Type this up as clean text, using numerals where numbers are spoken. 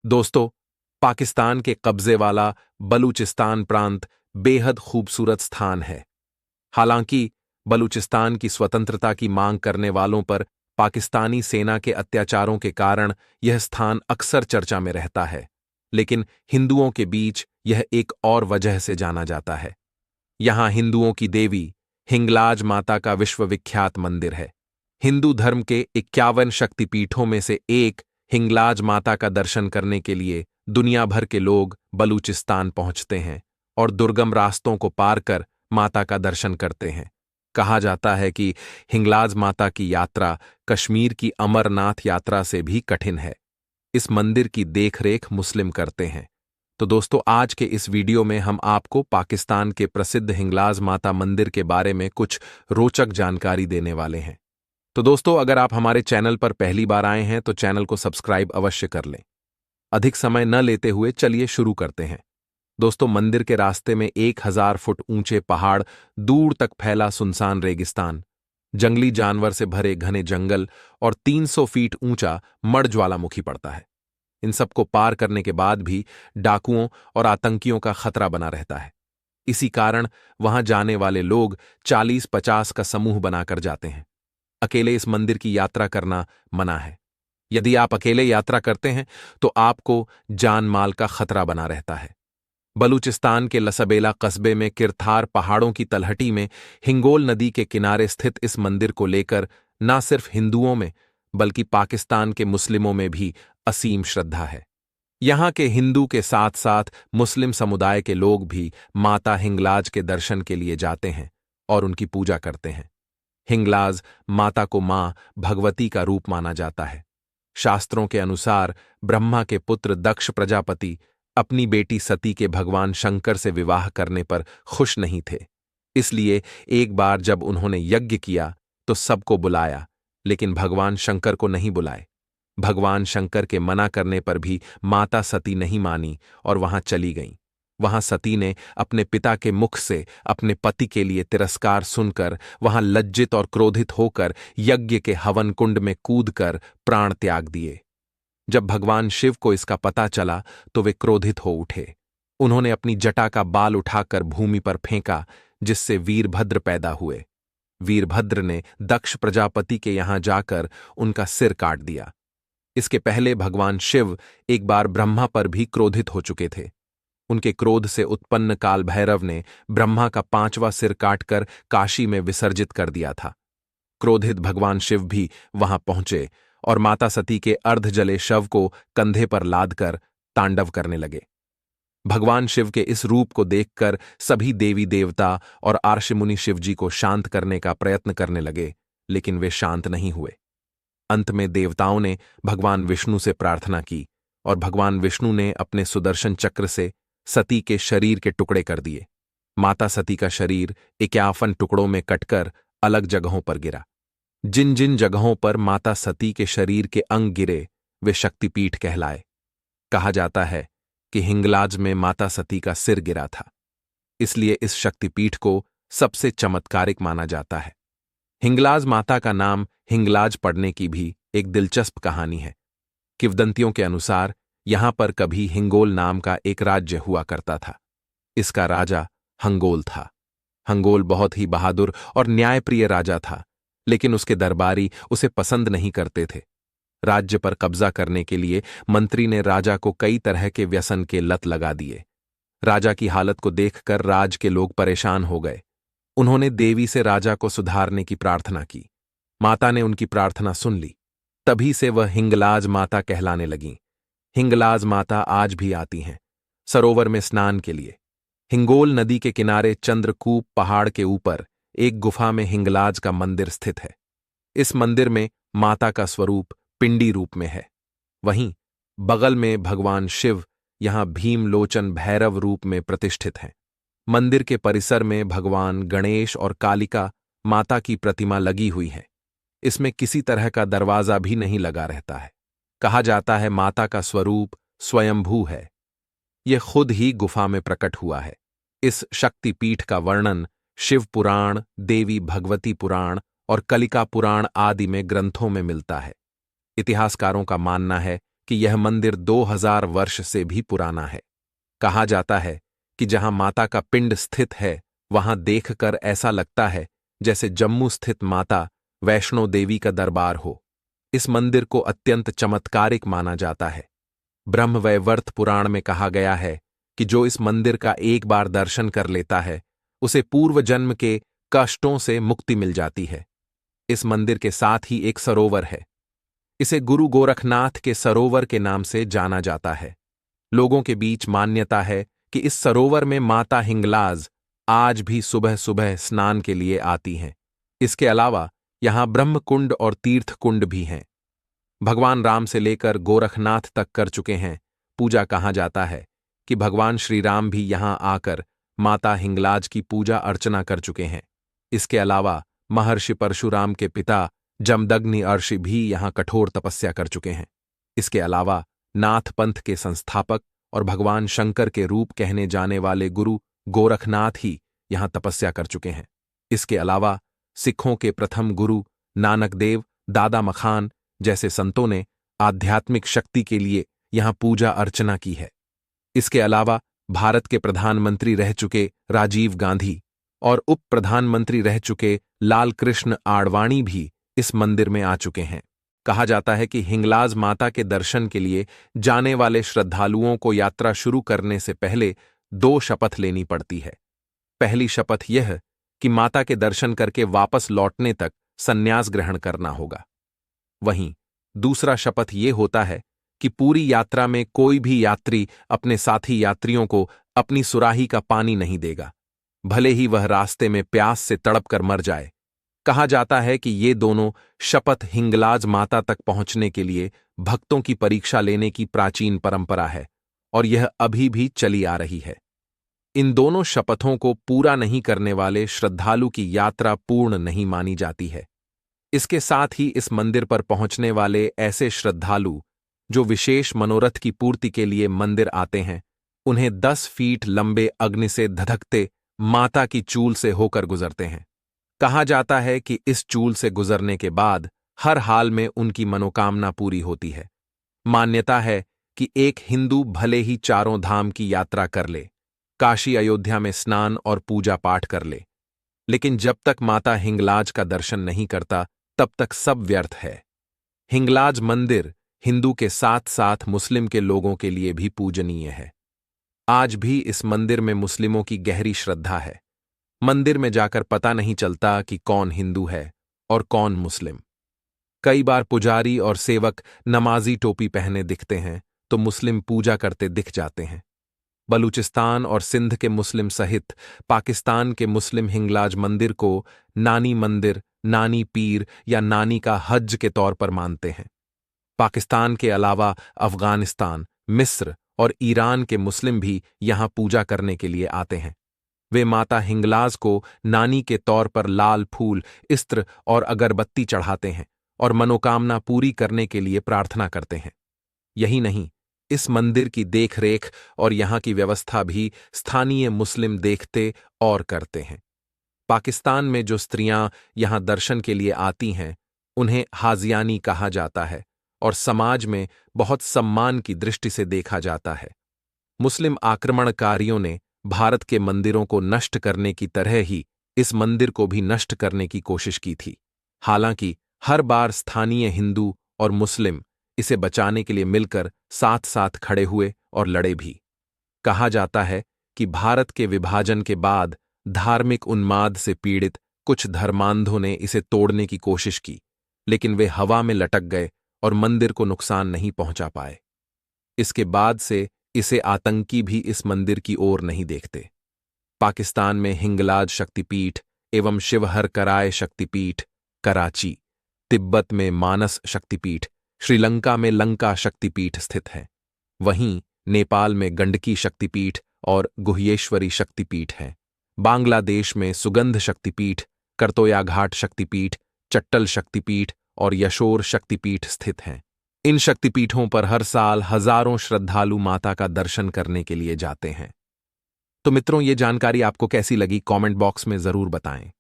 दोस्तों, पाकिस्तान के कब्जे वाला बलूचिस्तान प्रांत बेहद खूबसूरत स्थान है। हालांकि बलूचिस्तान की स्वतंत्रता की मांग करने वालों पर पाकिस्तानी सेना के अत्याचारों के कारण यह स्थान अक्सर चर्चा में रहता है, लेकिन हिंदुओं के बीच यह एक और वजह से जाना जाता है। यहां हिंदुओं की देवी हिंगलाज माता का विश्वविख्यात मंदिर है। हिंदू धर्म के 51 शक्तिपीठों में से एक हिंगलाज माता का दर्शन करने के लिए दुनिया भर के लोग बलूचिस्तान पहुंचते हैं और दुर्गम रास्तों को पार कर माता का दर्शन करते हैं। कहा जाता है कि हिंगलाज माता की यात्रा कश्मीर की अमरनाथ यात्रा से भी कठिन है। इस मंदिर की देखरेख मुस्लिम करते हैं। तो दोस्तों, आज के इस वीडियो में हम आपको पाकिस्तान के प्रसिद्ध हिंगलाज माता मंदिर के बारे में कुछ रोचक जानकारी देने वाले हैं। तो दोस्तों, अगर आप हमारे चैनल पर पहली बार आए हैं तो चैनल को सब्सक्राइब अवश्य कर लें। अधिक समय न लेते हुए चलिए शुरू करते हैं। दोस्तों, मंदिर के रास्ते में 1000 फुट ऊंचे पहाड़, दूर तक फैला सुनसान रेगिस्तान, जंगली जानवर से भरे घने जंगल और 300 फीट ऊंचा मड़ ज्वालामुखी पड़ता है। इन सबको पार करने के बाद भी डाकुओं और आतंकियों का खतरा बना रहता है। इसी कारण वहां जाने वाले लोग 40-50 का समूह बनाकर जाते हैं। अकेले इस मंदिर की यात्रा करना मना है। यदि आप अकेले यात्रा करते हैं तो आपको जान माल का खतरा बना रहता है। बलूचिस्तान के लसबेला कस्बे में किरथार पहाड़ों की तलहटी में हिंगोल नदी के किनारे स्थित इस मंदिर को लेकर न सिर्फ हिंदुओं में बल्कि पाकिस्तान के मुस्लिमों में भी असीम श्रद्धा है। यहां के हिंदू के साथ साथ मुस्लिम समुदाय के लोग भी माता हिंगलाज के दर्शन के लिए जाते हैं और उनकी पूजा करते हैं। हिंगलाज माता को मां भगवती का रूप माना जाता है। शास्त्रों के अनुसार ब्रह्मा के पुत्र दक्ष प्रजापति अपनी बेटी सती के भगवान शंकर से विवाह करने पर खुश नहीं थे। इसलिए एक बार जब उन्होंने यज्ञ किया तो सबको बुलाया, लेकिन भगवान शंकर को नहीं बुलाए। भगवान शंकर के मना करने पर भी माता सती नहीं मानी और वहां चली गईं। वहां सती ने अपने पिता के मुख से अपने पति के लिए तिरस्कार सुनकर वहां लज्जित और क्रोधित होकर यज्ञ के हवन कुंड में कूदकर प्राण त्याग दिए। जब भगवान शिव को इसका पता चला तो वे क्रोधित हो उठे। उन्होंने अपनी जटा का बाल उठाकर भूमि पर फेंका, जिससे वीरभद्र पैदा हुए। वीरभद्र ने दक्ष प्रजापति के यहां जाकर उनका सिर काट दिया। इसके पहले भगवान शिव एक बार ब्रह्मा पर भी क्रोधित हो चुके थे। उनके क्रोध से उत्पन्न काल भैरव ने ब्रह्मा का 5वां सिर काटकर काशी में विसर्जित कर दिया था। क्रोधित भगवान शिव भी वहां पहुंचे और माता सती के अर्ध जले शव को कंधे पर लादकर तांडव करने लगे। भगवान शिव के इस रूप को देखकर सभी देवी देवता और आर्षमुनि शिवजी को शांत करने का प्रयत्न करने लगे, लेकिन वे शांत नहीं हुए। अंत में देवताओं ने भगवान विष्णु से प्रार्थना की और भगवान विष्णु ने अपने सुदर्शन चक्र से सती के शरीर के टुकड़े कर दिए। माता सती का शरीर 51 टुकड़ों में कटकर अलग जगहों पर गिरा। जिन जिन जगहों पर माता सती के शरीर के अंग गिरे वे शक्तिपीठ कहलाए। कहा जाता है कि हिंगलाज में माता सती का सिर गिरा था, इसलिए इस शक्तिपीठ को सबसे चमत्कारिक माना जाता है। हिंगलाज माता का नाम हिंगलाज पड़ने की भी एक दिलचस्प कहानी है। किंवदंतियों के अनुसार यहां पर कभी हिंगोल नाम का एक राज्य हुआ करता था। इसका राजा हंगोल था। हंगोल बहुत ही बहादुर और न्यायप्रिय राजा था, लेकिन उसके दरबारी उसे पसंद नहीं करते थे। राज्य पर कब्जा करने के लिए मंत्री ने राजा को कई तरह के व्यसन के लत लगा दिए। राजा की हालत को देखकर राज के लोग परेशान हो गए। उन्होंने देवी से राजा को सुधारने की प्रार्थना की। माता ने उनकी प्रार्थना सुन ली। तभी से वह हिंगलाज माता कहलाने लगीं। हिंगलाज माता आज भी आती हैं सरोवर में स्नान के लिए। हिंगोल नदी के किनारे चंद्रकूप पहाड़ के ऊपर एक गुफा में हिंगलाज का मंदिर स्थित है। इस मंदिर में माता का स्वरूप पिंडी रूप में है। वहीं बगल में भगवान शिव यहां भीमलोचन भैरव रूप में प्रतिष्ठित हैं। मंदिर के परिसर में भगवान गणेश और कालिका माता की प्रतिमा लगी हुई है। इसमें किसी तरह का दरवाजा भी नहीं लगा रहता है। कहा जाता है माता का स्वरूप स्वयंभू है। यह खुद ही गुफा में प्रकट हुआ है। इस शक्तिपीठ का वर्णन शिव पुराण, देवी भगवती पुराण और कलिका पुराण आदि में ग्रंथों में मिलता है। इतिहासकारों का मानना है कि यह मंदिर 2000 वर्ष से भी पुराना है। कहा जाता है कि जहां माता का पिंड स्थित है वहां देखकर ऐसा लगता है जैसे जम्मू स्थित माता वैष्णो देवी का दरबार हो। इस मंदिर को अत्यंत चमत्कारिक माना जाता है। ब्रह्मवैवर्त पुराण में कहा गया है कि जो इस मंदिर का एक बार दर्शन कर लेता है उसे पूर्व जन्म के कष्टों से मुक्ति मिल जाती है। इस मंदिर के साथ ही एक सरोवर है। इसे गुरु गोरखनाथ के सरोवर के नाम से जाना जाता है। लोगों के बीच मान्यता है कि इस सरोवर में माता हिंगलाज आज भी सुबह सुबह स्नान के लिए आती हैं। इसके अलावा यहां ब्रह्म कुंड और तीर्थ कुंड भी हैं। भगवान राम से लेकर गोरखनाथ तक कर चुके हैं पूजा। कहा जाता है कि भगवान श्री राम भी यहां आकर माता हिंगलाज की पूजा अर्चना कर चुके हैं। इसके अलावा महर्षि परशुराम के पिता जमदग्नि ऋषि भी यहां कठोर तपस्या कर चुके हैं। इसके अलावा नाथ पंथ के संस्थापक और भगवान शंकर के रूप कहने जाने वाले गुरु गोरखनाथ ही यहां तपस्या कर चुके हैं। इसके अलावा सिखों के प्रथम गुरु नानक देव, दादा मखान जैसे संतों ने आध्यात्मिक शक्ति के लिए यहां पूजा अर्चना की है। इसके अलावा भारत के प्रधानमंत्री रह चुके राजीव गांधी और उप प्रधानमंत्री रह चुके लाल कृष्ण आडवाणी भी इस मंदिर में आ चुके हैं। कहा जाता है कि हिंगलाज माता के दर्शन के लिए जाने वाले श्रद्धालुओं को यात्रा शुरू करने से पहले 2 शपथ लेनी पड़ती है। पहली शपथ यह कि माता के दर्शन करके वापस लौटने तक संन्यास ग्रहण करना होगा। वहीं दूसरा शपथ यह होता है कि पूरी यात्रा में कोई भी यात्री अपने साथी यात्रियों को अपनी सुराही का पानी नहीं देगा, भले ही वह रास्ते में प्यास से तड़प कर मर जाए। कहा जाता है कि ये दोनों शपथ हिंगलाज माता तक पहुंचने के लिए भक्तों की परीक्षा लेने की प्राचीन परंपरा है और यह अभी भी चली आ रही है। इन दोनों शपथों को पूरा नहीं करने वाले श्रद्धालु की यात्रा पूर्ण नहीं मानी जाती है। इसके साथ ही इस मंदिर पर पहुंचने वाले ऐसे श्रद्धालु जो विशेष मनोरथ की पूर्ति के लिए मंदिर आते हैं, उन्हें 10 फीट लंबे अग्नि से धधकते माता की चूल से होकर गुजरते हैं। कहा जाता है कि इस चूल से गुजरने के बाद हर हाल में उनकी मनोकामना पूरी होती है। मान्यता है कि एक हिंदू भले ही 4 धाम की यात्रा कर ले, काशी अयोध्या में स्नान और पूजा पाठ कर ले, लेकिन जब तक माता हिंगलाज का दर्शन नहीं करता तब तक सब व्यर्थ है। हिंगलाज मंदिर हिंदू के साथ साथ मुस्लिम के लोगों के लिए भी पूजनीय है। आज भी इस मंदिर में मुस्लिमों की गहरी श्रद्धा है। मंदिर में जाकर पता नहीं चलता कि कौन हिंदू है और कौन मुस्लिम। कई बार पुजारी और सेवक नमाजी टोपी पहने दिखते हैं तो मुस्लिम पूजा करते दिख जाते हैं। बलूचिस्तान और सिंध के मुस्लिम सहित पाकिस्तान के मुस्लिम हिंगलाज मंदिर को नानी मंदिर, नानी पीर या नानी का हज के तौर पर मानते हैं। पाकिस्तान के अलावा अफगानिस्तान, मिस्र और ईरान के मुस्लिम भी यहां पूजा करने के लिए आते हैं। वे माता हिंगलाज को नानी के तौर पर लाल फूल, इस्त्र और अगरबत्ती चढ़ाते हैं और मनोकामना पूरी करने के लिए प्रार्थना करते हैं। यही नहीं, इस मंदिर की देखरेख और यहां की व्यवस्था भी स्थानीय मुस्लिम देखते और करते हैं। पाकिस्तान में जो स्त्रियां यहां दर्शन के लिए आती हैं, उन्हें हाजियानी कहा जाता है और समाज में बहुत सम्मान की दृष्टि से देखा जाता है। मुस्लिम आक्रमणकारियों ने भारत के मंदिरों को नष्ट करने की तरह ही इस मंदिर को भी नष्ट करने की कोशिश की थी। हालांकि हर बार स्थानीय हिंदू और मुस्लिम इसे बचाने के लिए मिलकर साथ साथ खड़े हुए और लड़े भी। कहा जाता है कि भारत के विभाजन के बाद धार्मिक उन्माद से पीड़ित कुछ धर्मांधों ने इसे तोड़ने की कोशिश की, लेकिन वे हवा में लटक गए और मंदिर को नुकसान नहीं पहुंचा पाए। इसके बाद से इसे आतंकी भी इस मंदिर की ओर नहीं देखते। पाकिस्तान में हिंगलाज शक्तिपीठ एवं शिवहर कराय शक्तिपीठ कराची, तिब्बत में मानस शक्तिपीठ, श्रीलंका में लंका शक्तिपीठ स्थित है। वहीं नेपाल में गंडकी शक्तिपीठ और गुह्येश्वरी शक्तिपीठ है। बांग्लादेश में सुगंध शक्तिपीठ, करतोया घाट शक्तिपीठ, चट्टल शक्तिपीठ और यशोर शक्तिपीठ स्थित हैं। इन शक्तिपीठों पर हर साल हजारों श्रद्धालु माता का दर्शन करने के लिए जाते हैं। तो मित्रों, ये जानकारी आपको कैसी लगी कमेंट बॉक्स में जरूर बताएं।